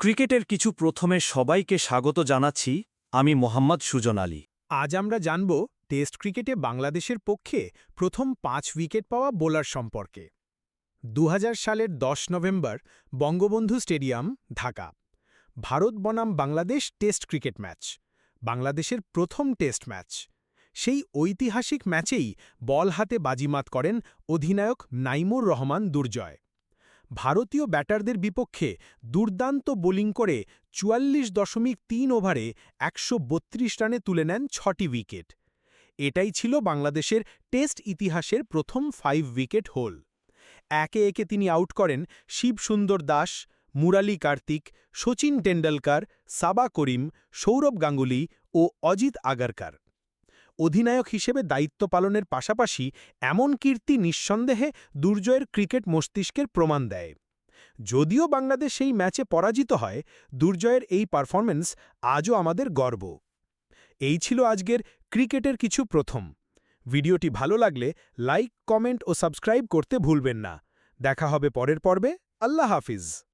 ক্রিকেটের কিছু প্রথমে সবাইকে স্বাগত জানাচ্ছি। আমি মোহাম্মদ সুজন আলী। আজ আমরা জানব টেস্ট ক্রিকেটে বাংলাদেশের পক্ষে প্রথম ৫ উইকেট পাওয়া বোলার সম্পর্কে। ২০০০ সালের ১০ নভেম্বর বঙ্গবন্ধু স্টেডিয়াম, ঢাকা। ভারত বনাম বাংলাদেশ টেস্ট ক্রিকেট ম্যাচ, বাংলাদেশের প্রথম টেস্ট ম্যাচ। সেই ঐতিহাসিক ম্যাচেই বল হাতে বাজিমাত করেন অধিনায়ক নাইমুর রহমান দুর্জয়। ভারতীয় ব্যাটারদের বিপক্ষে দুর্দান্ত বোলিং করে ৪৪.৩ ওভারে ১৩২ রানে তুলে নেন ৬টি উইকেট। এটাই ছিল বাংলাদেশের টেস্ট ইতিহাসের প্রথম ৫ উইকেট হোল। একে একে তিনি আউট করেন শিবসুন্দর দাস, মুরালী কার্তিক, শচীন টেন্ডুলকার, সাবা করিম, সৌরভ গাঙ্গুলি ও অজিত আগারকার। অধিনায়ক হিসেবে দায়িত্ব পালনের পাশাপাশি এমন কীর্তি নিঃসন্দেহে দুর্জয়ের ক্রিকেট মস্তিষ্কের প্রমাণ দেয়। যদিও বাংলাদেশ সেই ম্যাচে পরাজিত হয়, দুর্জয়ের এই পারফরম্যান্স আজও আমাদের গর্ব। এই ছিল আজকের ক্রিকেটের কিছু প্রথম। ভিডিওটি ভালো লাগলে লাইক, কমেন্ট ও সাবস্ক্রাইব করতে ভুলবেন না। দেখা হবে পরের পর্বে। আল্লাহ হাফিজ।